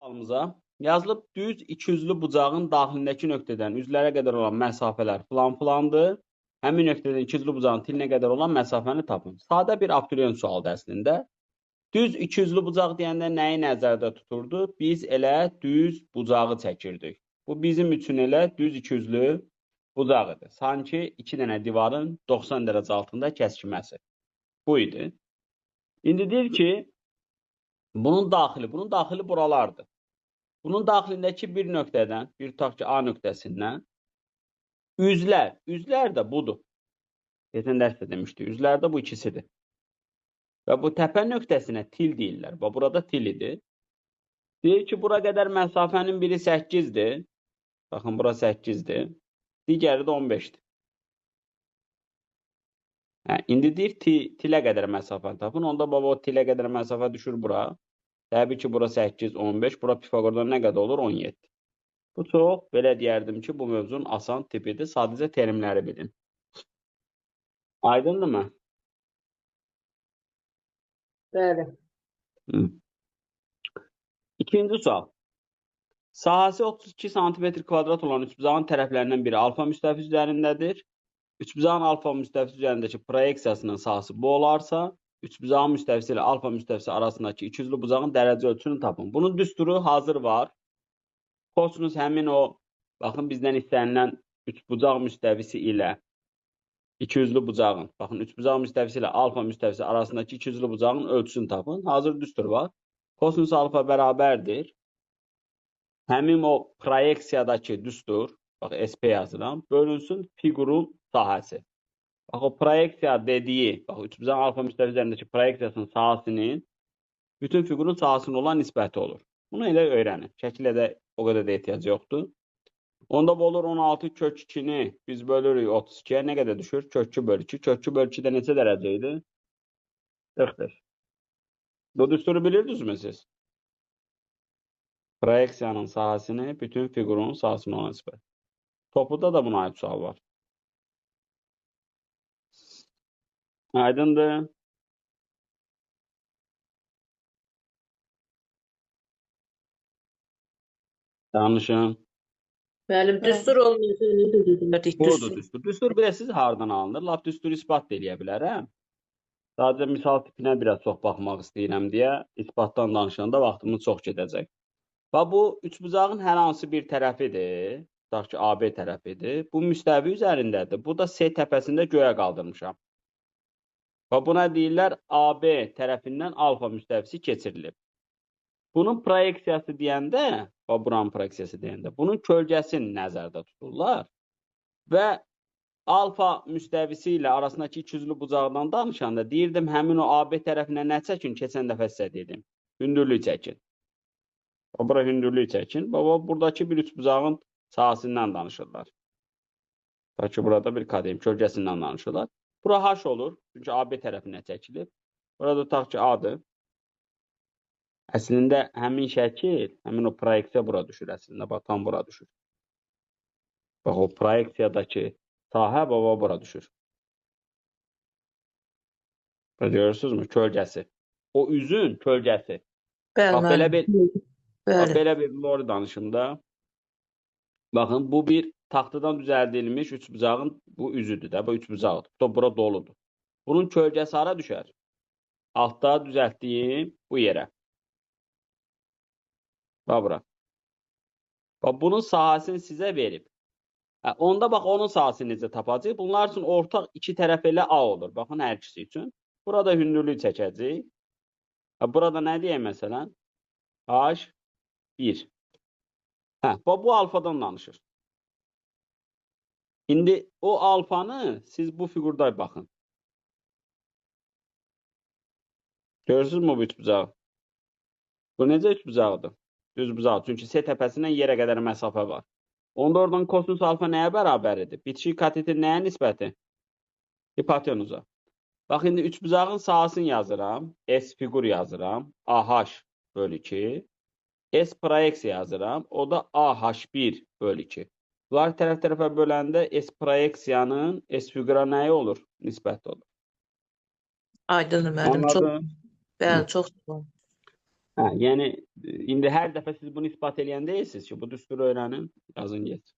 Sualımıza yazılıb düz ikiyüzlü bucağın daxilindəki nöqtədən üzlərə qədər olan məsafələr filandır. Həmin nöqtədən ikiyüzlü bucağın tilinə qədər olan məsafəni tapın. Sadə bir abituriyent sualdır əslində. Düz ikiyüzlü bucaq deyəndə nəyi nəzərdə tuturdu? Biz elə düz bucağı çəkirdik. Bu bizim üçün elə düz ikiyüzlü bucaq idi. Sanki iki dənə divarın 90 dərəcə altında kəskinməsi. Bu idi. İndi deyir ki, bunun daxili buralardır. Bunun daxilindəki bir nöqtədən, bir tutaq ki, A nöqtəsindən üzlər də budur. Keçən dərsdə demişdik, üzlər də bu ikisidir. Və bu təpə nöqtəsinə til deyirlər. Bax, burada til idi. Deyir ki, bura qədər məsafənin biri 8-dir. Baxın, bura 8-dir. Digəri də 15-dir. İndi deyir, tilə qədər məsafəni tapın. Onda baba, o tilə qədər məsafə düşür bura. Təbii ki, bura 8, 15. Bura Pifaqordan nə qədər olur? 17. Bu çox, belə deyərdim ki, bu mövzunun asan tipidir. Sadəcə terimləri bilin. Aydındırmı? Bəli. İkinci sual. Sahəsi 32 sm kvadrat olan üçbucağın tərəflərindən biri alfa müstəviz üzərindədir. Üçbucağın alfa müstəviz üzərindəki proyeksiyasının sahəsi bu olarsa, üçbucağın müstəvisi ilə alfa müstəvisi arasındakı ikiyüzlü bucağın dərəcə ölçüsünü tapın. Bunun düsturu hazır var. Kosinus həmin o, baxın, bizdən istənilən üçbucaq müstəvisi ilə ikiyüzlü bucağın, baxın, üçbucaq müstəvisi ilə alfa müstəvisi arasındakı ikiyüzlü bucağın ölçüsünü tapın. Hazır düstur var. Kosinus alfa bərabərdir. Həmin o proyeksiyadakı düstur, bax, SP yazıram, bölünsün fiqurun sahəsi. Bax, o proyeksiya dediyi, bax, üçbucaq alfa müstəviz üzərindəki proyeksiyasının sahəsinin bütün fiqurun sahəsinin olan nisbəti olur. Bunu elə öyrənin. Şəkilə də o qədər də ehtiyac yoxdur. Onda bu olur 16 kök 2-ni biz bölürük 32-yə. Nə qədər düşür? Kök 2 bölü 2. Kök 2 bölü 2-də neçə dərəcə idi? 40'dır. Bu düsturu bilirdinizmi siz? Proyeksiyanın sahəsini bütün fiqurun sahəsinin olan nisbət. Topuda da buna aid sual var. Aydındır. Danışın. Bəli, düstur olmayacaq, nə deyirdik? Budur düstur. Düstur biləsiniz hardan alınır? Lap düsturu isbat da eləyə bilərəm. Sadəcə misal tipinə biraz çox baxmaq istəyirəm deyə isbatdan danışanda vaxtımız çox gedəcək. Və bu üçbucağın hər hansı bir tərəfidir. Tutaq ki, AB tərəfidir. Bu müstəvi üzərindədir. Bu da S təpəsində göyə qaldırmışam. Və buna deyirlər AB tərəfindən alfa müstəvisi keçirilib. Bunun proyeksiyası deyəndə, və buranın proyeksiyası deyəndə, bunun kölgəsini nəzərdə tuturlar. Və alfa müstəvisi ilə arasındakı ikiyüzlü bucaqdan danışanda deyirdim, həmin o AB tərəfinə nə çəkin? Keçən dəfə sizə dedim. Hündürlük çəkin. Bura hündürlük çəkin. Baba, buradakı bir üçbucağın sahəsindən danışırlar. Belki burada bir kadem kölgəsindən danışırlar. Bura H olur. Çünki AB tərəfinə çəkilib. Burada tutaq ki, A-dır. Əslində həmin şəkil, həmin o proyeksiya bura düşür əslində. Bax, tam bura düşür. Bax, o proyeksiyadakı sahə baba bura düşür. Görürsünüzmü? Kölgəsi. O üzün kölgəsi. Bəli, Bax, belə bir lori danışımda. Baxın, bu bir taxtadan düzəldilmiş üçbucağın bu üzüdür də. Bu üçbucaqdır. Bura doludur. Bunun kölgəsi hara düşər? Altda düzəltdiyim bu yerə. Bax, bura. Bax, bunun sahəsini sizə verib. Onda bax, onun sahəsini necə tapacaq? Bunlar üçün ortaq iki tərəf elə A olur. Baxın, hər ikisi üçün. Burada hündürlük çəkəcək. Burada nə deyək məsələn? H1. Bu alfadan danışır. İndi o alfanı siz bu fiqurda baxın. Görürsünüzmü bu üçbucağı? Bu necə üçbucaqdır? Düz bucaq. Çünki S təpəsindən yerə qədər məsafə var. Onda oradan kosinus alfa nəyə bərabərdir? Bitişik kateter nəyə nisbəti? Hipotenuza. Bax, indi üçbucağın sahəsini yazıram. S fiqur yazıram. AH bölü 2. S proyeksiya yazıram. O da AH1 bölü 2. Bunlar tərəf-tərəfə böləndə S proyeksiyanın S fiqura nəyi olur? Nisbət olur. Aydındır müəllim. Anladın? Bəli, çox sağ olun. Hə, yəni indi hər dəfə siz bunu isbat eləyən deyilsiniz ki, bu düsturu öyrənin, yazın get.